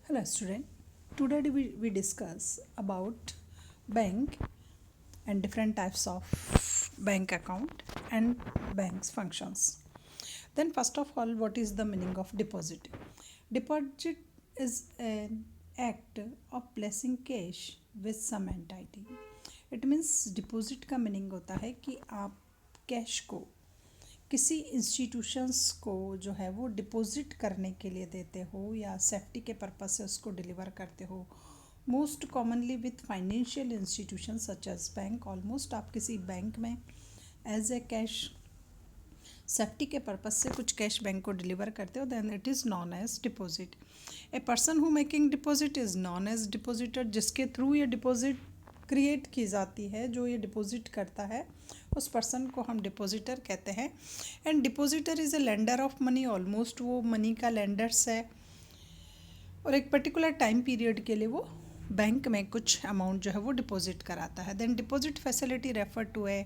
Hello student. Today we discuss about bank and different types of bank account and bank's functions. Then first of all, what is the meaning of deposit? Deposit is an act of placing cash with some entity. It means deposit का meaning होता है कि आप cash को किसी institutions को जो है वो डिपॉजिट करने के लिए देते हो या सेफ्टी के पर्पस से उसको डिलीवर करते हो. Most commonly with financial institution such as bank. Almost आप किसी बैंक में एज ए कैश सेफ्टी के पर्पस से कुछ कैश बैंक को डिलीवर करते हो, then it is known as deposit. A person who making deposit is known as depositor. जिसके थ्रू ये डिपॉजिट क्रिएट की जाती है, जो ये डिपॉजिट करता है, उस पर्सन को हम डिपॉजिटर कहते हैं. And depositor is a lender of money. Almost वो मनी का लेंडर्स है और एक पर्टिकुलर टाइम पीरियड के लिए वो बैंक में कुछ अमाउंट जो है वो डिपॉजिट कराता है. Then deposit facility refer to a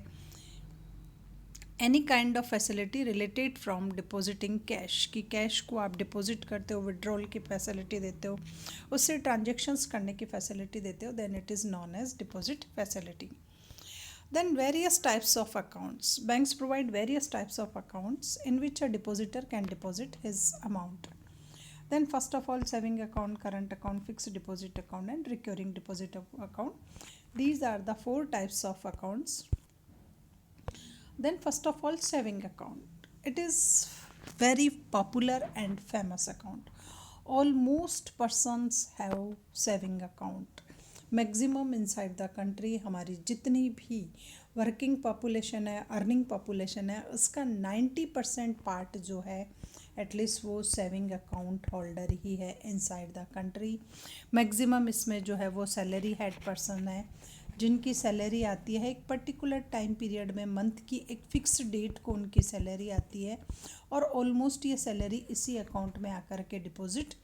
any kind of facility related from depositing cash. कि कैश को आप डिपॉजिट करते हो, विड्रॉल की फैसिलिटी देते हो, उससे ट्रांजेक्शन्स करने की फैसिलिटी देते हो, then it is known as deposit facility. Then various types of accounts. Banks provide various types of accounts in which a depositor can deposit his amount. Then first of all, saving account, current account, fixed deposit account and recurring deposit account. These are the four types of accounts. Then first of all, saving account. It is very popular and famous account. Almost persons have saving account. Maximum inside the country हमारी जितनी भी working population है, earning population है, उसका 90% part जो है at least वो saving account holder ही है इनसाइड द कंट्री. मैक्सिमम इसमें जो है वो सैलरी हेड पर्सन है, जिनकी सैलरी आती है एक पर्टिकुलर टाइम पीरियड में. मंथ की एक फिक्स डेट को उनकी सैलरी आती है और ऑलमोस्ट ये सैलरी इसी अकाउंट में आकर के डिपॉजिट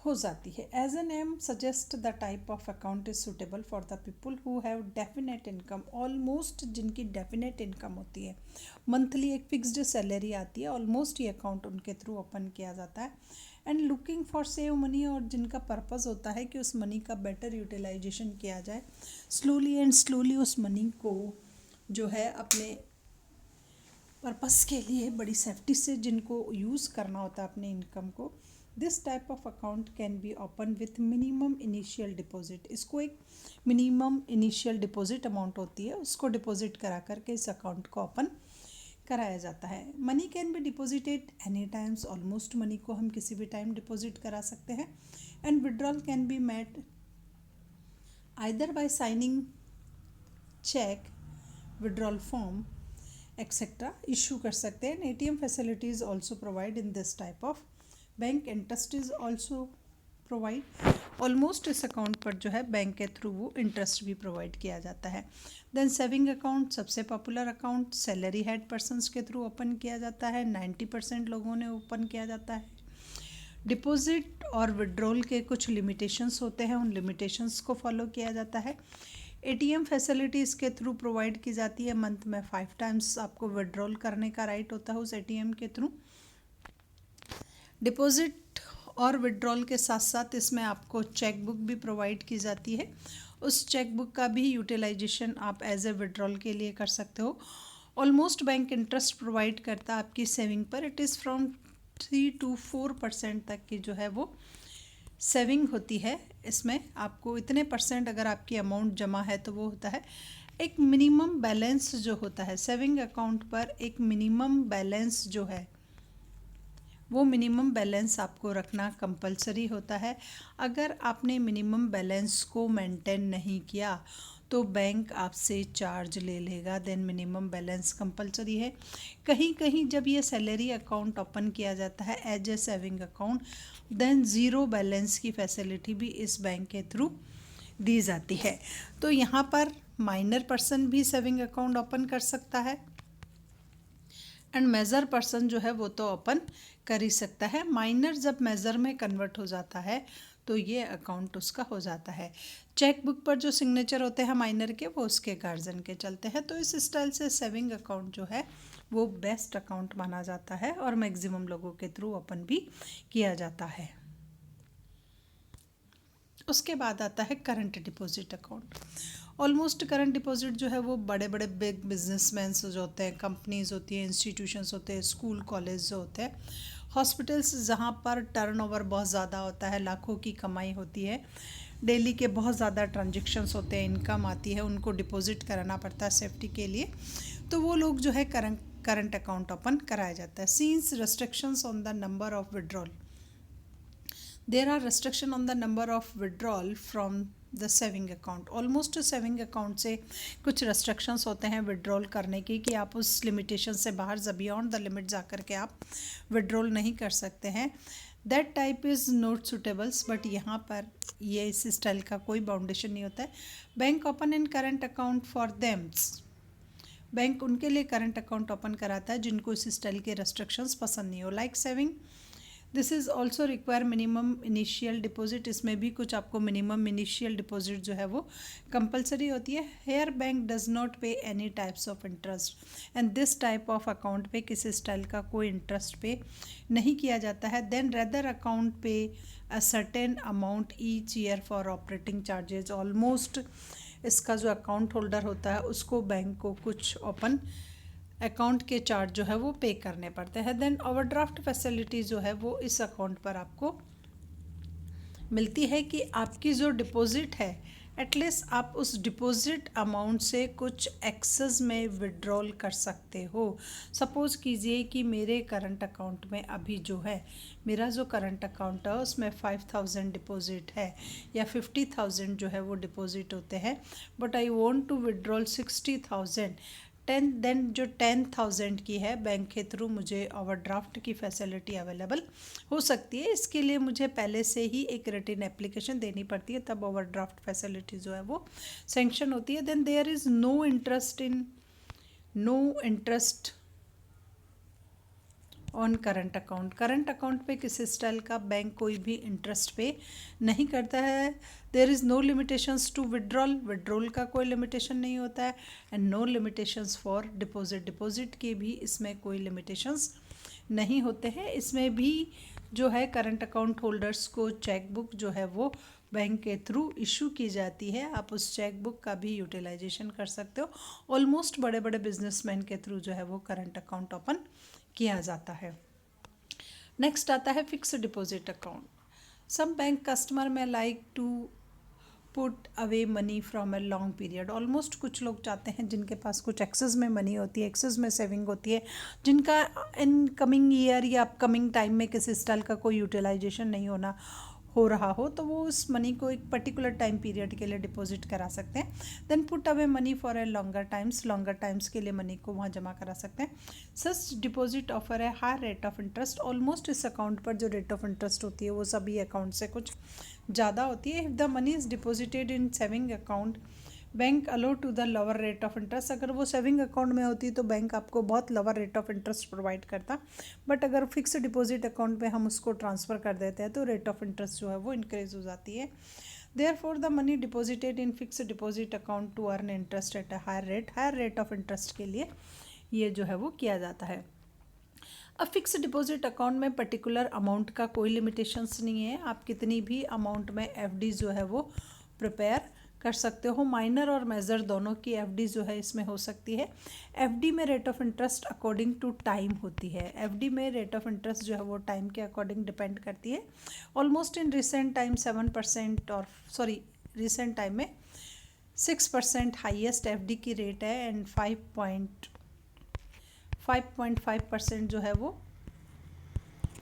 हो जाती है. As a name suggest the type of account is suitable for the people who have definite income. Almost जिनकी डेफिनेट इनकम होती है, मंथली एक फिक्स्ड सैलरी आती है, ऑलमोस्ट ये अकाउंट उनके थ्रू ओपन किया जाता है. And looking for save money, और जिनका पर्पस होता है कि उस मनी का बेटर यूटिलाइजेशन किया जाए. स्लोली एंड स्लोली उस मनी को जो है अपने पर्पस के लिए बड़ी सेफ्टी से जिनको यूज़ करना होता है अपने इनकम को, this type of account can be open with minimum initial deposit. इसको एक मिनिमम इनिशियल डिपॉजिट अमाउंट होती है, उसको डिपॉजिट करा करके इस अकाउंट को ओपन कराया जाता है. Money can be deposited any times. Almost money को हम किसी भी टाइम डिपॉजिट करा सकते हैं. And withdrawal can be made either by signing cheque, withdrawal form etcetera issue कर सकते हैं. ATM facilities also provide in this type of bank. Interest is also provide. Almost इस अकाउंट पर जो है बैंक के थ्रू वो इंटरेस्ट भी प्रोवाइड किया जाता है. देन सेविंग अकाउंट सबसे popular account salary head persons के थ्रू ओपन किया जाता है. 90% लोगों ने ओपन किया जाता है. डिपॉजिट और विड्रॉल के कुछ लिमिटेशंस होते हैं, उन लिमिटेशंस को फॉलो किया जाता है. एटीएम फैसिलिटी इसके थ्रू प्रोवाइड की जाती है. मंथ में 5 टाइम्स आपको विड्रॉल करने का राइट होता है उस एटीएम के थ्रू. डिपॉजिट और विड्रॉल के साथ साथ इसमें आपको चेक बुक भी प्रोवाइड की जाती है. उस चेक बुक का भी यूटिलाइजेशन आप एज ए विड्रॉल के लिए कर सकते हो. ऑलमोस्ट बैंक इंटरेस्ट प्रोवाइड करता है आपकी सेविंग पर. इट इज़ फ्रॉम 3 to 4% तक की जो है वो सेविंग होती है. इसमें आपको इतने परसेंट अगर आपकी अमाउंट जमा है तो वो होता है. एक मिनिमम बैलेंस जो होता है सेविंग अकाउंट पर, एक मिनिमम बैलेंस जो है वो मिनिमम बैलेंस आपको रखना कंपलसरी होता है. अगर आपने मिनिमम बैलेंस को मेंटेन नहीं किया तो बैंक आपसे चार्ज ले लेगा. देन मिनिमम बैलेंस कंपलसरी है. कहीं कहीं जब ये सैलरी अकाउंट ओपन किया जाता है as a saving account, then zero balance की फैसिलिटी भी इस बैंक के थ्रू दी जाती है. तो यहाँ पर माइनर पर्सन भी सेविंग अकाउंट ओपन कर सकता है एंड मेजर पर्सन जो है वो तो ओपन कर ही सकता है. माइनर जब मेजर में कन्वर्ट हो जाता है तो ये अकाउंट उसका हो जाता है. चेक बुक पर जो सिग्नेचर होते हैं माइनर के, वो उसके गार्जियन के चलते हैं. तो इस स्टाइल से सेविंग अकाउंट जो है वो बेस्ट अकाउंट माना जाता है और मैक्सिमम लोगों के थ्रू ओपन भी किया जाता है. उसके बाद आता है current deposit account. Almost current deposit जो है वो बड़े बड़े बिग बिजनेसमैन जो होते हैं, कंपनीज होती हैं, इंस्टीट्यूशंस होते हैं, स्कूल कॉलेज जो होते हैं, हॉस्पिटल्स जहाँ पर टर्नओवर बहुत ज़्यादा होता है, लाखों की कमाई होती है, डेली के बहुत ज़्यादा ट्रांजेक्शन्स होते हैं, इनकम आती है, उनको डिपॉजिट कराना पड़ता है सेफ्टी के लिए, तो वो लोग जो है करंट अकाउंट ओपन कराया जाता है। Scenes restrictions on the number of withdrawal, there are restriction on the number of withdrawal from the saving account। Almost saving account से कुछ restrictions होते हैं विड्रॉल करने की, कि आप उस लिमिटेशन से बाहर बियॉन्ड द लिमिट जा कर के आप विड्रॉल नहीं कर सकते हैं। That type is not suitables, but यहाँ पर ये इस स्टाइल का कोई बाउंडेशन नहीं होता है। Bank open in current account for thems, bank उनके लिए करंट अकाउंट ओपन कराता है जिनको इस स्टाइल के रेस्ट्रिक्शंस पसंद नहीं हो। Like saving, this is also require minimum initial deposit, इसमें भी कुछ आपको मिनिमम इनिशियल डिपॉजिट जो है वो कंपलसरी होती है। हेयर बैंक डज नॉट पे any types of interest, and this type of account पे किसी स्टाइल का कोई इंटरेस्ट पे नहीं किया जाता है। देन रेदर अकाउंट पे a certain amount each year for operating charges. Almost इसका जो अकाउंट होल्डर होता है उसको बैंक को कुछ ओपन अकाउंट के चार्ज जो है वो पे करने पड़ते हैं। देन ओवरड्राफ्ट फैसिलिटी जो है वो इस अकाउंट पर आपको मिलती है, कि आपकी जो डिपॉजिट है एटलीस्ट आप उस डिपॉजिट अमाउंट से कुछ एक्सेस में विड्रॉल कर सकते हो। सपोज़ कीजिए कि मेरे करंट अकाउंट में अभी जो है, मेरा जो करंट अकाउंट है उसमें 5000 डिपॉजिट है या 50,000 जो है वो डिपॉजिट होते हैं, but I want to withdrawal 60,000। Then जो 10,000 की है, बैंक के थ्रू मुझे ओवरड्राफ्ट की फैसिलिटी अवेलेबल हो सकती है। इसके लिए मुझे पहले से ही एक रिटन एप्लीकेशन देनी पड़ती है, तब ओवरड्राफ्ट फैसिलिटी जो है वो सेंक्शन होती है। Then there is no interest on current account. Current account पे किसी स्टाइल का बैंक कोई भी इंटरेस्ट पे नहीं करता है। There is no limitations to withdrawal का कोई लिमिटेशन नहीं होता है, and no limitations for deposit के भी इसमें कोई लिमिटेशंस नहीं होते हैं। इसमें भी जो है करंट अकाउंट होल्डर्स को चेक बुक जो है वो बैंक के थ्रू इशू की जाती है, आप उस चेक बुक का भी यूटिलाइजेशन कर सकते हो। ऑलमोस्ट बड़े बड़े बिजनेसमैन के थ्रू जो है वो करंट अकाउंट ओपन किया जाता है। नेक्स्ट आता है fix deposit account. Some bank customer में like to put away money from a long period. Almost कुछ लोग चाहते हैं जिनके पास कुछ एक्सेस में मनी होती है, एक्सेस में सेविंग होती है, जिनका इन कमिंग ईयर या अपकमिंग टाइम में किसी स्टाइल का कोई यूटिलाइजेशन नहीं हो रहा हो, तो वो उस मनी को एक पर्टिकुलर टाइम पीरियड के लिए डिपॉजिट करा सकते हैं। Then put away money for a longer times के लिए मनी को वहाँ जमा करा सकते हैं। Such deposit offer a high rate of interest. Almost इस अकाउंट पर जो रेट ऑफ इंटरेस्ट होती है वो सभी अकाउंट से कुछ ज़्यादा होती है। If the money is deposited in saving account, bank allow to the lower rate of interest. अगर वो सेविंग अकाउंट में होती तो बैंक आपको बहुत lower rate of interest provide करता, बट अगर फिक्स डिपॉजिट अकाउंट पे हम उसको ट्रांसफ़र कर देते हैं तो रेट ऑफ इंटरेस्ट जो है वो इंक्रीज हो जाती है। Therefore the money deposited in fix deposit account to earn interest at a higher rate of interest के लिए ये जो है वो किया जाता है। अब फिक्स डिपॉजिट अकाउंट में पर्टिकुलर अमाउंट का कोई लिमिटेशंस नहीं है, आप कितनी भी अमाउंट में एफडी जो है वो प्रिपेयर कर सकते हो। माइनर और मेजर दोनों की एफडी जो है इसमें हो सकती है। एफडी में rate of interest according to time होती है। एफडी में रेट ऑफ इंटरेस्ट जो है वो टाइम के अकॉर्डिंग डिपेंड करती है। ऑलमोस्ट इन रिसेंट टाइम 7% और रिसेंट टाइम में 6% हाईएस्ट एफडी की रेट है, एंड 5.5% जो है वो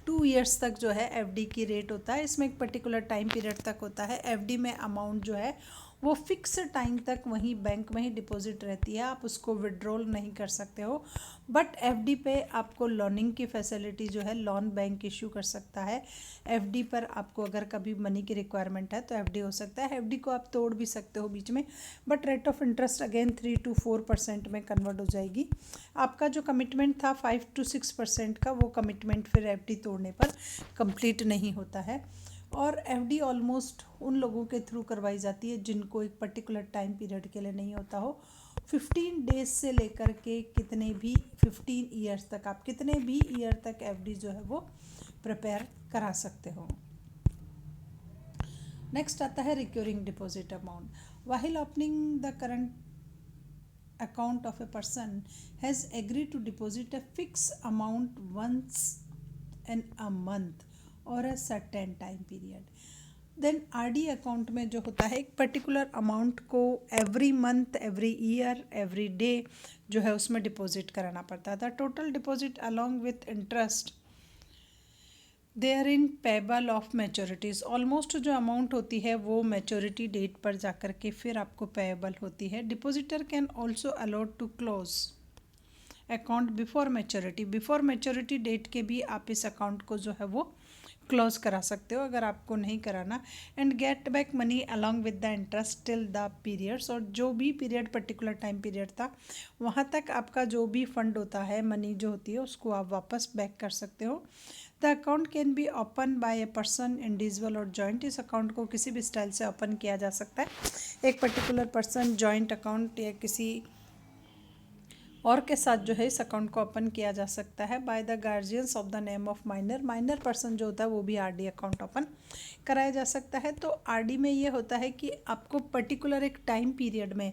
2 ईयर्स तक जो है एफडी की रेट होता है। इसमें एक पर्टिकुलर टाइम पीरियड तक होता है। एफडी में अमाउंट जो है वो फिक्स टाइम तक वहीं बैंक में ही डिपॉजिट रहती है, आप उसको विड्रॉल नहीं कर सकते हो। बट एफडी पे आपको लोनिंग की फैसिलिटी जो है लोन बैंक इशू कर सकता है। एफडी पर आपको अगर कभी मनी की रिक्वायरमेंट है तो एफडी हो सकता है। एफडी को आप तोड़ भी सकते हो बीच में, but rate of interest again 3 to 4% में कन्वर्ट हो जाएगी। आपका जो कमिटमेंट था 5 to 6% का, वो कमिटमेंट फिर एफडी तोड़ने पर कंप्लीट नहीं होता है। और एफडी ऑलमोस्ट उन लोगों के थ्रू करवाई जाती है जिनको एक पर्टिकुलर टाइम पीरियड के लिए नहीं होता हो। 15 डेज से लेकर के 15 ईयर्स तक, आप कितने भी ईयर तक एफडी जो है वो प्रिपेयर करा सकते हो। नेक्स्ट आता है recurring deposit amount. वाहिल opening the current account of a person has agreed to deposit a fixed amount once in a month or a certain time period. Then RD account में जो होता है एक पर्टिकुलर अमाउंट को every month, every year, every day जो है उसमें deposit कराना पड़ता था. Total deposit along with interest they are in payable of maturities. Almost जो अमाउंट होती है वो मैच्योरिटी डेट पर जाकर के फिर आपको पेबल होती है. Depositor can also allowed to close account before maturity. Before maturity date के भी आप इस अकाउंट को जो है वो क्लोज करा सकते हो अगर आपको नहीं कराना. And get back money along with the interest till the periods. और जो भी पीरियड पर्टिकुलर टाइम पीरियड था वहाँ तक आपका जो भी फंड होता है, मनी जो होती है, उसको आप वापस बैक कर सकते हो. The account can be open by a person, individual और जॉइंट. इस अकाउंट को किसी भी स्टाइल से ओपन किया जा सकता है. एक पर्टिकुलर पर्सन, जॉइंट अकाउंट या किसी और के साथ जो है इस अकाउंट को ओपन किया जा सकता है. By the guardians of the name of minor. Minor person जो होता है वो भी आरडी अकाउंट ओपन कराया जा सकता है. तो आरडी में ये होता है कि आपको पर्टिकुलर एक टाइम पीरियड में,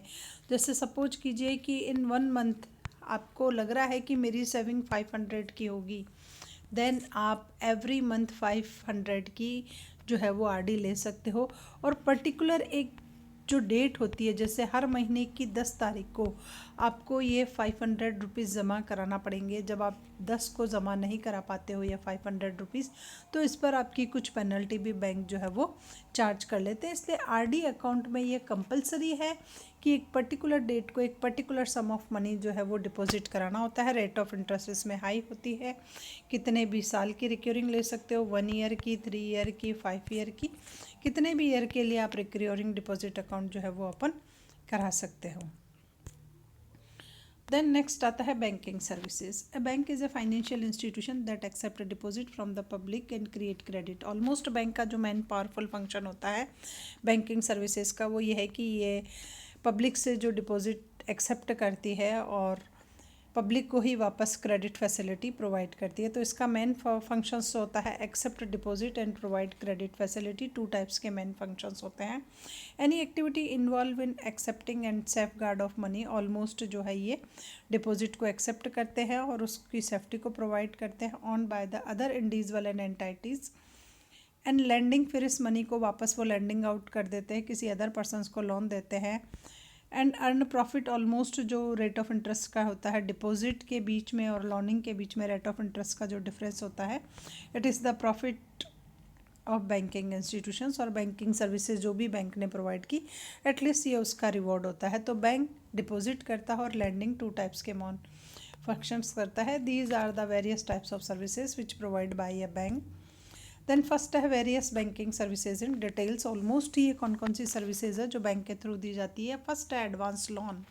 जैसे सपोज कीजिए कि इन 1 मंथ आपको लग रहा है कि मेरी सेविंग 500 की होगी, देन आप एवरी मंथ 500 की जो है वो आरडी ले सकते हो. और पर्टिकुलर एक जो डेट होती है, जैसे हर महीने की 10 तारीख को आपको ये 500 रुपीज़ जमा कराना पड़ेंगे. जब आप 10 को जमा नहीं करा पाते हो या 500 रुपीज़, तो इस पर आपकी कुछ पेनल्टी भी बैंक जो है वो चार्ज कर लेते हैं. इसलिए आरडी अकाउंट में ये कंपलसरी है कि एक पर्टिकुलर डेट को एक पर्टिकुलर सम ऑफ मनी जो है वो डिपॉजिट कराना होता है. रेट ऑफ इंटरेस्ट इसमें हाई होती है. कितने भी साल की रिक्योरिंग ले सकते हो, 1 ईयर की, 3 ईयर की, 5 ईयर की, कितने भी ईयर के लिए आप रिक्योरिंग डिपॉजिट अकाउंट जो है वो ओपन करा सकते हो. देन नेक्स्ट आता है banking services. A bank is a financial institution that accept deposit from the public and create credit. Almost bank का जो मेन पावरफुल फंक्शन होता है बैंकिंग सर्विसेज का वो ये है कि ये पब्लिक से जो डिपॉजिट एक्सेप्ट करती है और पब्लिक को ही वापस क्रेडिट फैसिलिटी प्रोवाइड करती है. तो इसका मेन फंक्शंस होता है accept deposit and provide credit facility. 2 types के मेन फंक्शंस होते हैं. Any activity involve in accepting and safeguard of money. Almost जो है ये डिपॉजिट को एक्सेप्ट करते हैं और उसकी सेफ्टी को प्रोवाइड करते हैं on by the other individual and entities. And lending, फिर इस मनी को वापस वो लैंडिंग आउट कर देते हैं, किसी अदर पर्सनस को लोन देते हैं. And earn profit. ऑलमोस्ट जो रेट ऑफ इंटरेस्ट का होता है डिपॉजिट के बीच में और लोनिंग के बीच में रेट ऑफ इंटरेस्ट का जो डिफरेंस होता है, it is the profit of banking institutions. और बैंकिंग सर्विसेज जो भी बैंक ने प्रोवाइड की, एटलीस्ट ये उसका रिवॉर्ड होता है. तो बैंक डिपॉजिट करता है और लैंडिंग 2 टाइप्स के मॉन फंक्शंस करता है. These are the various types of services which provide by a bank. Then first है various banking services in details. Almost ये कौन कौन सी सर्विसेज है जो बैंक के थ्रू दी जाती है. फर्स्ट है एडवांस लोन,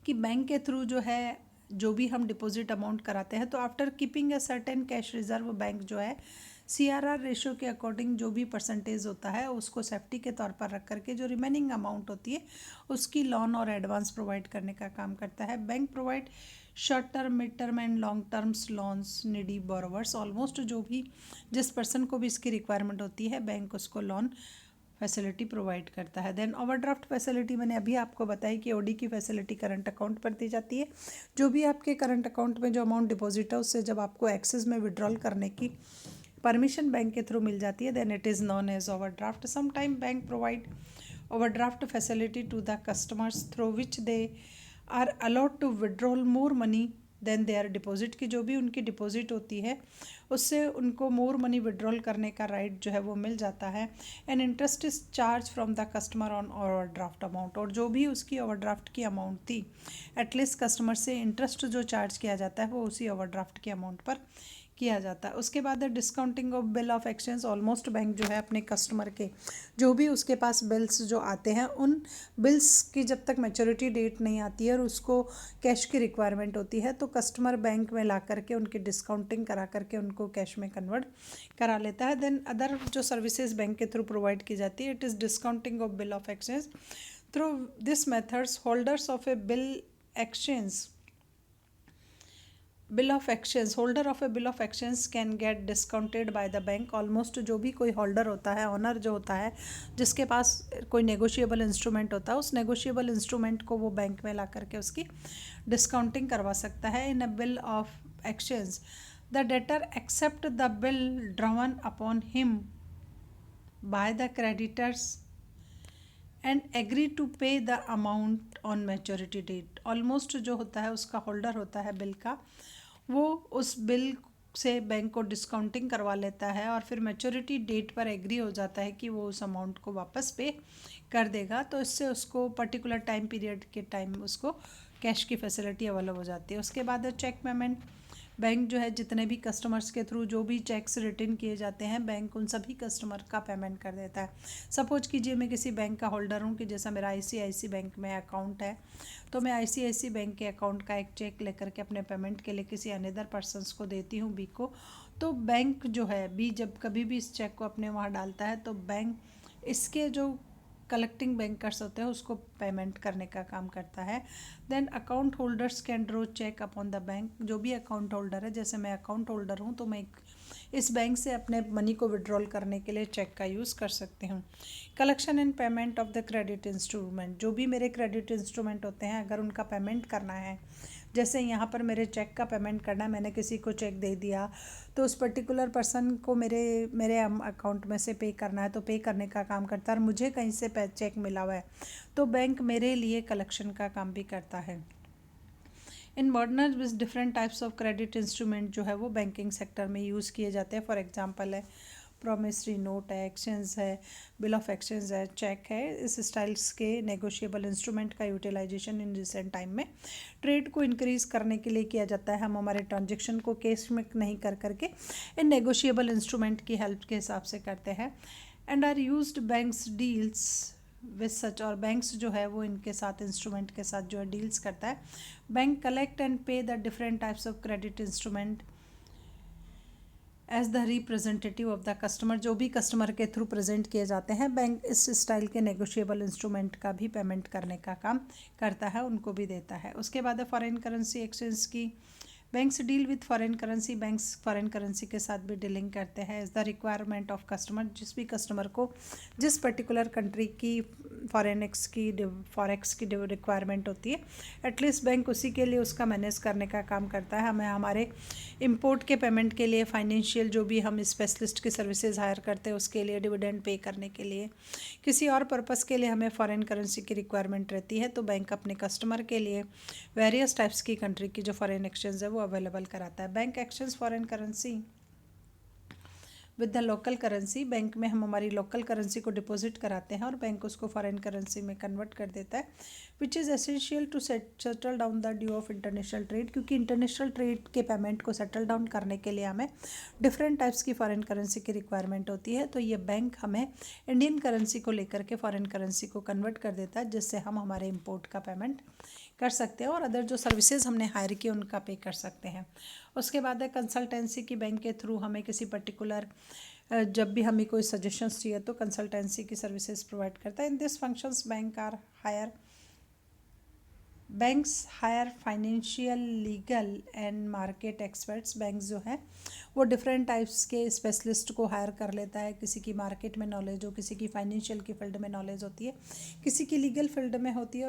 कि बैंक के थ्रू जो है जो भी हम डिपॉजिट अमाउंट कराते हैं, तो after keeping a certain cash reserve, bank जो है CRR रेशो के अकॉर्डिंग जो भी परसेंटेज होता है उसको सेफ्टी के तौर पर रख करके जो रिमेनिंग अमाउंट होती है उसकी लोन और एडवांस प्रोवाइड करने का काम करता है. Bank provide short term, mid term and long terms loans needy borrowers. Almost जो भी जिस पर्सन को भी इसकी रिक्वायरमेंट होती है बैंक उसको लोन फैसिलिटी प्रोवाइड करता है. देन ओवरड्राफ्ट फैसिलिटी, मैंने अभी आपको बताया कि ओडी की फैसिलिटी करंट अकाउंट पर दी जाती है. जो भी आपके करंट अकाउंट में जो अमाउंट डिपॉजिट है उससे जब आपको एक्सेस में विड्रॉल करने की परमिशन बैंक के थ्रू मिल जाती है, then it is known as overdraft. Some time bank provide overdraft facility to the customers through which they are allowed to withdrawal more money than their deposit. की जो भी उनकी डिपॉजिट होती है उससे उनको मोर मनी विड्रॉल करने का राइट जो है वो मिल जाता है. And interest is charge from the customer on overdraft amount. और जो भी उसकी ओवरड्राफ्ट की अमाउंट थी, एटलीस्ट कस्टमर से इंटरेस्ट जो चार्ज किया जाता है वो उसी ओवरड्राफ्ट की अमाउंट पर किया जाता है. उसके बाद discounting of bill of exchange. Almost bank जो है अपने कस्टमर के जो भी उसके पास बिल्स जो आते हैं उन बिल्स की जब तक मैच्योरिटी डेट नहीं आती है और उसको कैश की रिक्वायरमेंट होती है, तो कस्टमर बैंक में ला करके उनकी डिस्काउंटिंग करा करके उनको कैश में कन्वर्ट करा लेता है. देन अदर जो सर्विसेज बैंक के थ्रू प्रोवाइड की जाती है, it is discounting of bill of exchange. Through this methods holders of A bill exchange bill of exchange, holder of A bill of exchange can get discounted by the bank. Almost जो भी कोई holder होता है, honour जो होता है, जिसके पास कोई नेगोशिएबल इंस्ट्रूमेंट होता है, उस नेगोशिएबल इंस्ट्रूमेंट को वो बैंक में ला करके उसकी डिस्काउंटिंग करवा सकता है। In a bill of exchange the debtor accept the bill drawn upon him by the creditors and agree to pay the amount on maturity date. Almost जो होता है उसका होल्डर होता है बिल का, वो उस बिल से बैंक को डिस्काउंटिंग करवा लेता है और फिर मैच्योरिटी डेट पर एग्री हो जाता है कि वो उस अमाउंट को वापस पे कर देगा। तो इससे उसको पर्टिकुलर टाइम पीरियड के टाइम उसको कैश की फैसिलिटी अवेलेबल हो जाती है। उसके बाद चेक पेमेंट, बैंक जो है जितने भी कस्टमर्स के थ्रू जो भी चेक्स रिटर्न किए जाते हैं, बैंक उन सभी कस्टमर का पेमेंट कर देता है। सपोज कीजिए मैं किसी बैंक का होल्डर हूँ, कि जैसा मेरा आईसीआईसी बैंक में अकाउंट है, तो मैं आईसीआईसी बैंक के अकाउंट का एक चेक लेकर के अपने पेमेंट के लिए किसी अनदर पर्सनस को देती हूँ, बी को। तो बैंक जो है बी जब कभी भी इस चेक को अपने वहाँ डालता है, तो बैंक इसके जो कलेक्टिंग बैंकर्स होते हैं उसको पेमेंट करने का काम करता है। Then account holders can draw cheque upon the bank. जो भी अकाउंट होल्डर है, जैसे मैं अकाउंट होल्डर हूँ, तो मैं इस बैंक से अपने मनी को विड्रॉल करने के लिए चेक का यूज़ कर सकती हूँ। Collection and payment of the credit instrument, जो भी मेरे क्रेडिट इंस्ट्रूमेंट होते हैं, अगर उनका पेमेंट करना है, जैसे यहाँ पर मेरे चेक का पेमेंट करना है, मैंने किसी को चेक दे दिया, तो उस पर्टिकुलर पर्सन को मेरे मेरे अकाउंट में से पे करना है, तो पे करने का काम करता है। और मुझे कहीं से चेक मिला हुआ है, तो बैंक मेरे लिए कलेक्शन का काम भी करता है। In modern with different types of credit instrument जो है वो बैंकिंग सेक्टर में यूज़ किए जाते हैं। फॉर एग्जांपल है प्रॉमिसरी नोट है, एक्सचेंज है, बिल ऑफ एक्सचेंज है, चेक है। इस स्टाइल्स के नेगोशिएबल इंस्ट्रूमेंट का यूटिलाइजेशन इन रिसेंट टाइम में ट्रेड को इंक्रीज़ करने के लिए किया जाता है। हम हमारे ट्रांजेक्शन को कैश में नहीं कर करके इन नेगोशिएबल इंस्ट्रूमेंट की हेल्प के हिसाब से करते हैं। And are used banks deals with such, और बैंक्स जो है वो इनके साथ इंस्ट्रूमेंट के साथ जो है डील्स करता है। Bank collect and pay the different types of credit instrument as the representative of the customer. जो भी कस्टमर के थ्रू प्रेजेंट किए जाते हैं, बैंक इस स्टाइल के नेगोशिएबल इंस्ट्रूमेंट का भी पेमेंट करने का काम करता है, उनको भी देता है। उसके बाद है फॉरेन करेंसी एक्सचेंज की। Banks deal with foreign currency, banks foreign currency के साथ भी डीलिंग करते हैं। As the requirement of customer, जिस भी कस्टमर को जिस पर्टिकुलर कंट्री की फॉरेक्स की रिक्वायरमेंट होती है, एटलीस्ट बैंक उसी के लिए उसका मैनेज करने का काम करता है। हमें हमारे इंपोर्ट के पेमेंट के लिए, फाइनेंशियल जो भी हम स्पेशलिस्ट की सर्विसेज हायर करते हैं उसके लिए, डिविडेंड पे करने के लिए, किसी और पर्पस के लिए हमें फॉरेन करेंसी की रिक्वायरमेंट रहती है, तो बैंक अपने कस्टमर के लिए वेरियस टाइप्स की कंट्री की जो फॉरेन एक्सचेंज है वो अवेलेबल कराता है। Bank exchange foreign currency with the local currency, bank में हम हमारी लोकल करेंसी को डिपॉजिट कराते हैं और बैंक उसको फॉरेन करेंसी में कन्वर्ट कर देता है, which is essential to settle down the due of international trade. क्योंकि इंटरनेशनल ट्रेड के पेमेंट को सेटल डाउन करने के लिए हमें डिफरेंट टाइप्स की फॉरेन करेंसी की रिक्वायरमेंट होती है, तो ये बैंक हमें इंडियन करेंसी को लेकर के फॉरेन करेंसी को कन्वर्ट कर देता है, जिससे हम हमारे इम्पोर्ट का पेमेंट कर सकते हैं और अदर जो सर्विसेज हमने हायर की उनका पे कर सकते हैं। उसके बाद है कंसल्टेंसी की। बैंक के थ्रू हमें किसी पर्टिकुलर जब भी हमें कोई सजेशंस चाहिए तो कंसल्टेंसी की सर्विसेज प्रोवाइड करता है। In this functions banks hire financial, legal and market experts. Bank जो है वो डिफरेंट टाइप्स के स्पेशलिस्ट को हायर कर लेता है। किसी की मार्केट में नॉलेज हो, किसी की फाइनेंशियल की फील्ड में नॉलेज होती है, किसी की लीगल फील्ड में होती है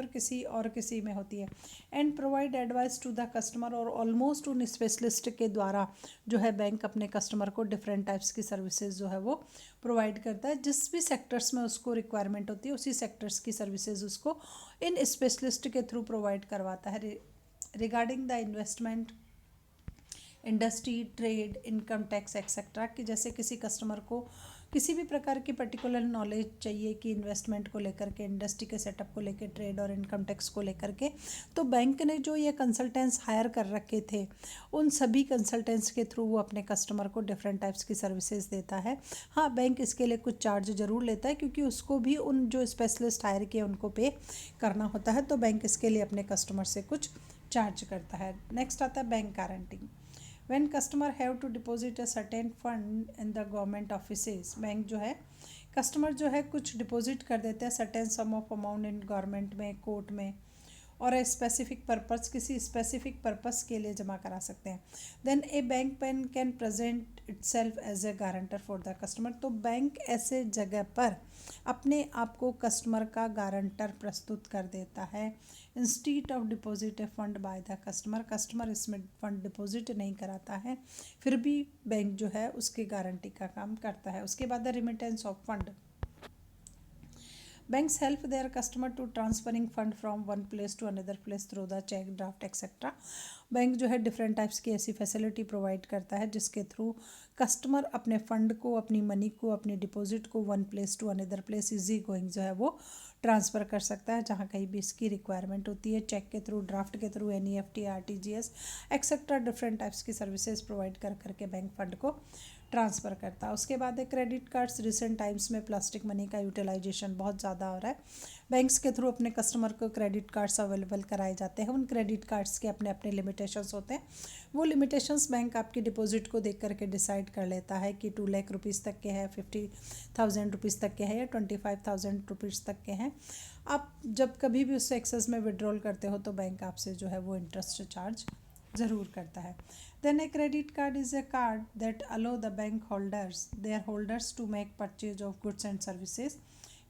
और किसी में होती है। And provide advice to the customer, और ऑलमोस्ट उन स्पेशलिस्ट के द्वारा जो है बैंक अपने कस्टमर को डिफरेंट टाइप्स की सर्विसेज जो है वो प्रोवाइड करता है। जिस भी सेक्टर्स में उसको रिक्वायरमेंट होती है उसी सेक्टर्स की सर्विसेज उसको इन स्पेशलिस्ट के थ्रू प्रोवाइड करवाता है। Regarding the investment, industry, trade, income tax etcetera, कि जैसे किसी कस्टमर को किसी भी प्रकार की पर्टिकुलर नॉलेज चाहिए कि इन्वेस्टमेंट को लेकर के, इंडस्ट्री के सेटअप को लेकर, ट्रेड और इनकम टैक्स को लेकर के, तो बैंक ने जो ये कंसल्टेंट्स हायर कर रखे थे, उन सभी कंसल्टेंट्स के थ्रू वो अपने कस्टमर को डिफरेंट टाइप्स की सर्विसेज देता है। हाँ, बैंक इसके लिए कुछ चार्ज ज़रूर लेता है, क्योंकि उसको भी उन जो स्पेशलिस्ट हायर किए उनको पे करना होता है, तो बैंक इसके लिए अपने कस्टमर से कुछ चार्ज करता है। नेक्स्ट आता है bank guarantee. When customer have to deposit a certain fund in the government offices, bank जो है कस्टमर जो है कुछ डिपॉजिट कर देते हैं certain sum of amount in government में, कोर्ट में, और ए स्पेसिफिक पर्पस, किसी स्पेसिफिक पर्पस के लिए जमा करा सकते हैं। Then a bank pen can present itself as a guarantor for the customer. तो बैंक ऐसे जगह पर अपने आप को कस्टमर का गारंटर प्रस्तुत कर देता है। Instead of deposit A fund by the customer, customer इसमें फंड डिपॉजिट नहीं कराता है, फिर भी बैंक जो है उसके गारंटी का काम करता है। उसके बाद the remittance of fund, banks help their customer to transferring fund from one place to another place through the check, draft etc. Bank जो है डिफरेंट टाइप्स की ऐसी फैसिलिटी प्रोवाइड करता है जिसके थ्रू कस्टमर अपने फंड को, अपनी मनी को, अपनी डिपॉजिट को one place to another place easy going जो है वो ट्रांसफ़र कर सकता है जहाँ कहीं भी इसकी रिक्वायरमेंट होती है। चेक के थ्रू, ड्राफ्ट के through, NEFT, RTGS etcetera different types की सर्विसेज प्रोवाइड कर करके बैंक फंड को ट्रांसफ़र करता है। उसके बाद है क्रेडिट कार्ड्स। रिसेंट टाइम्स में प्लास्टिक मनी का यूटिलाइजेशन बहुत ज़्यादा हो रहा है। बैंक्स के थ्रू अपने कस्टमर को क्रेडिट कार्ड्स अवेलेबल कराए जाते हैं। उन क्रेडिट कार्ड्स के अपने अपने लिमिटेशंस होते हैं। वो लिमिटेशंस बैंक आपकी डिपॉजिट को देख करके डिसाइड कर लेता है कि 2 लाख रुपीज़ तक के हैं, 50,000 रुपीज़ तक के हैं या 25,000 रुपीज़ तक के हैं। आप जब कभी भी उससे एक्सेस में विड्रॉल करते हो तो बैंक आपसे जो है वो इंटरेस्ट चार्ज ज़रूर करता है। Then a credit card is a card that allow the bank holders, their holders to make purchase of goods and services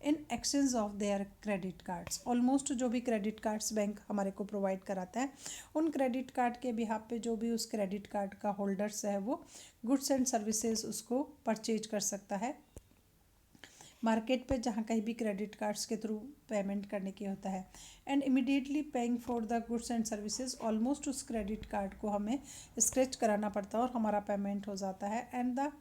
in exchange of their credit cards. Almost जो भी credit cards bank हमारे को provide कराता है, उन credit card के behalf पे जो भी उस credit card का holders है वो goods and services उसको परचेज कर सकता है मार्केट पे, जहाँ कहीं भी क्रेडिट कार्ड्स के थ्रू पेमेंट करने की होता है। And immediately paying for the goods and services, almost उस क्रेडिट कार्ड को हमें स्क्रैच कराना पड़ता है और हमारा पेमेंट हो जाता है। And the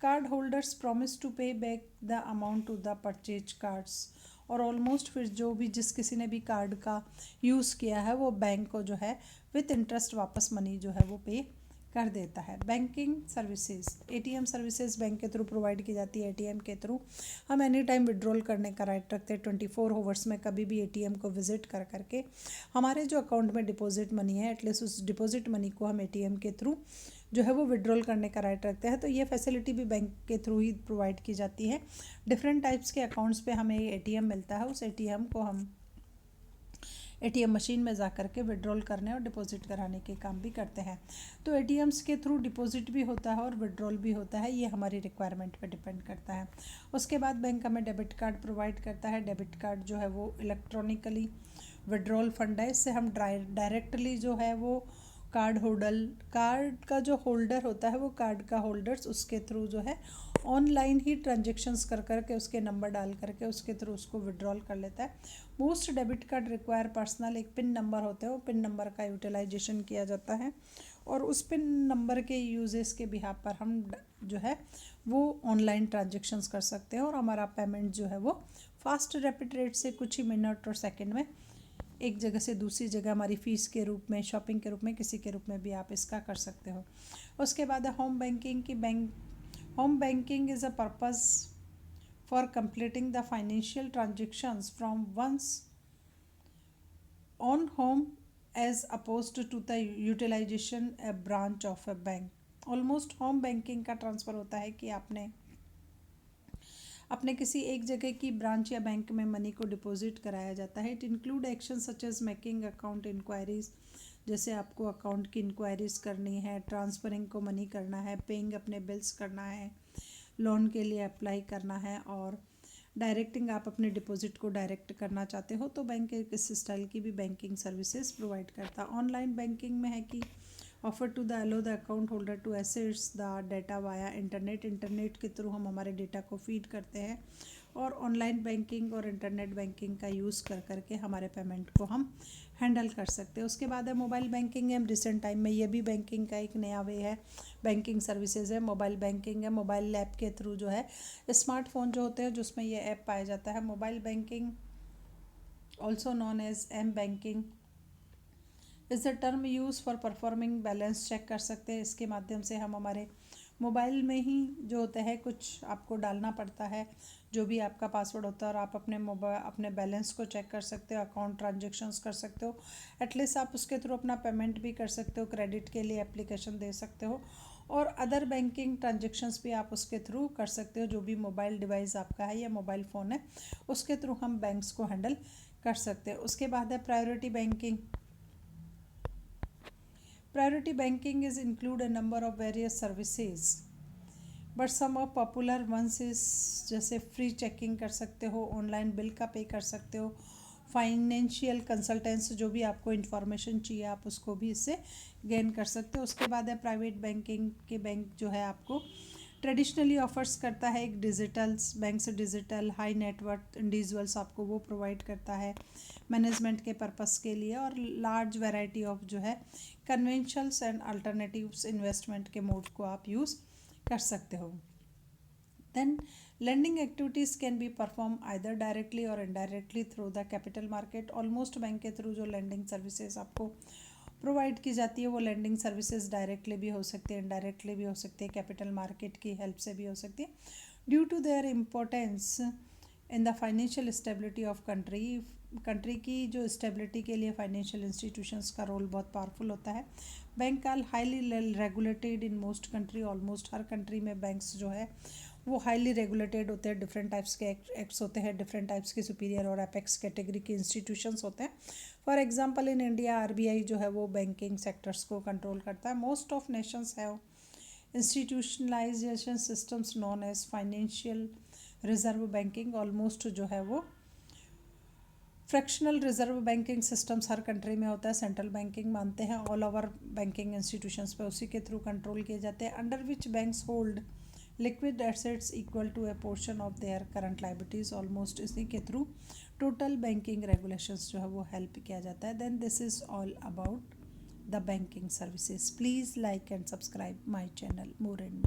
card holders promise to pay back the amount to the purchase cards, और ऑलमोस्ट फिर जो भी जिस किसी ने भी कार्ड का यूज़ किया है वो बैंक को जो है विथ इंटरेस्ट वापस मनी जो है वो पे कर देता है। Banking services, ATM services bank के थ्रू प्रोवाइड की जाती है। ATM के थ्रू हम एनी टाइम विड्रॉल करने का राइट रखते हैं। 24 आवर्स में कभी भी ATM को विजिट कर करके हमारे जो अकाउंट में डिपॉजिट मनी है एटलीस्ट उस डिपॉजिट मनी को हम ATM के थ्रू जो है वो विड्रॉल करने का राइट रखते हैं। तो ये फैसिलिटी भी बैंक के थ्रू ही प्रोवाइड की जाती है। डिफरेंट टाइप्स के अकाउंट्स पे हमें ATM मिलता है, उस ATM को हम ATM मशीन में जा कर के विड्रॉल करने और डिपॉजिट कराने के काम भी करते हैं। तो ATMs के थ्रू डिपॉजिट भी होता है और विड्रॉल भी होता है, ये हमारी रिक्वायरमेंट पे डिपेंड करता है। उसके बाद बैंक हमें डेबिट कार्ड प्रोवाइड करता है। डेबिट कार्ड जो है वो इलेक्ट्रॉनिकली विड्रॉल फंड है, इससे हम डायरेक्टली जो है वो कार्ड का जो होल्डर होता है वो कार्ड का होल्डर्स उसके थ्रू जो है ऑनलाइन ही ट्रांजेक्शन्स कर करके उसके नंबर डाल करके उसके थ्रू उसको विड्रॉल कर लेता है। Most debit card require personal, एक पिन नंबर होते हैं, वो पिन नंबर का यूटिलाइजेशन किया जाता है और उस पिन नंबर के यूजेस के बिहाफ पर हम जो है वो ऑनलाइन ट्रांजेक्शन्स कर सकते हैं और हमारा पेमेंट जो है वो फास्ट रैपिड रेट से कुछ ही मिनट और सेकेंड में एक जगह से दूसरी जगह हमारी फ़ीस के रूप में, शॉपिंग के रूप में, किसी के रूप में भी आप इसका कर सकते हो। उसके बाद है होम बैंकिंग की home banking is a purpose for completing the financial transactions from one's own home as opposed to the utilisation a branch of a bank. Almost home banking का ट्रांसफ़र होता है कि आपने अपने किसी एक जगह की ब्रांच या बैंक में मनी को डिपॉजिट कराया जाता है। It include action such as making account inquiries, जैसे आपको अकाउंट की इंक्वायरीज करनी है, ट्रांसफरिंग को मनी करना है, पेइंग अपने बिल्स करना है, लोन के लिए अप्लाई करना है और डायरेक्टिंग, आप अपने डिपॉजिट को डायरेक्ट करना चाहते हो तो बैंक इस स्टाइल की भी बैंकिंग सर्विसेज प्रोवाइड करता है। ऑनलाइन बैंकिंग में है कि offer to the allow the account holder to access the data via internet के थ्रू हम हमारे डेटा को फीड करते हैं और ऑनलाइन बैंकिंग और इंटरनेट बैंकिंग का यूज़ कर करके हमारे पेमेंट को हम हैंडल कर सकते हैं। उसके बाद है मोबाइल बैंकिंग है। रिसेंट टाइम में ये भी बैंकिंग का एक नया वे है, बैंकिंग सर्विसेज है, मोबाइल बैंकिंग है। मोबाइल ऐप के थ्रू जो है स्मार्टफोन जो होते हैं जिसमें ये ऐप पाया जाता है। Mobile banking also known as M banking is the term use for performing balance check कर सकते हैं। इसके माध्यम से हम हमारे मोबाइल में ही जो होता है कुछ आपको डालना पड़ता है, जो भी आपका पासवर्ड होता है और आप अपने बैलेंस को चेक कर सकते हो, अकाउंट ट्रांजेक्शन्स कर सकते हो, एटलीस्ट आप उसके थ्रू अपना पेमेंट भी कर सकते हो, क्रेडिट के लिए एप्लीकेशन दे सकते हो और अदर बैंकिंग ट्रांजेक्शन्स भी आप उसके थ्रू कर सकते हो। जो भी मोबाइल डिवाइस आपका है या मोबाइल फ़ोन है उसके थ्रू हम बैंक्स को हैंडल कर सकते हैं। उसके बाद है priority banking. Priority banking is include a number of various services but some of popular ones is, जैसे फ्री चेकिंग कर सकते हो, ऑनलाइन बिल का पे कर सकते हो, फाइनेंशियल कंसल्टेंस, जो भी आपको इन्फॉर्मेशन चाहिए आप उसको भी इससे गेन कर सकते हो। उसके बाद है प्राइवेट बैंकिंग के बैंक जो है आपको ट्रेडिशनली ऑफर्स करता है एक डिजिटल्स बैंक से, डिजिटल हाई नेटवर्थ इंडिविजुअल्स आपको वो प्रोवाइड करता है मैनेजमेंट के पर्पस के लिए, और लार्ज वैरायटी ऑफ जो है कन्वेंशनल्स एंड अल्टरनेटिव्स इन्वेस्टमेंट के मोड को आप यूज़ कर सकते हो। Then lending activities can be performed either directly or indirectly through the capital market। Almost bank के थ्रू जो lending services आपको प्रोवाइड की जाती है वो lending services डायरेक्टली भी हो सकती है, इनडायरेक्टली भी हो सकती है, कैपिटल मार्केट की हेल्प से भी हो सकती है। Due to their importance in the financial stability of country की जो स्टेबिलिटी के लिए फाइनेंशियल इंस्टीट्यूशंस का रोल बहुत पावरफुल होता है। Bank are highly regulated in most country. Almost हर कंट्री में बैंक्स जो है वो हाईली रेगुलेटेड होते हैं, डिफरेंट टाइप्स के एक्ट्स होते हैं, डिफरेंट टाइप्स के सुपीरियर और एपेक्स कैटेगरी के इंस्टीट्यूशंस होते हैं। For example in India RBI जो है वो बैंकिंग सेक्टर्स को कंट्रोल करता है। Most of nations have institutionalisation systems known as financial reserve banking. Almost जो है वो फ्रैक्शनल रिजर्व बैंकिंग सिस्टम्स हर कंट्री में होता है। सेंट्रल बैंकिंग मानते हैं ऑल ओवर बैंकिंग इंस्टीट्यूशंस पे, उसी के थ्रू कंट्रोल किए जाते हैं। Under which banks hold liquid assets equal to a portion of their current liabilities. Almost इसी के थ्रू टोटल बैंकिंग रेगुलेशंस जो है वो हेल्प किया जाता है। Then this is all about the banking services. Please like and subscribe my channel more and more.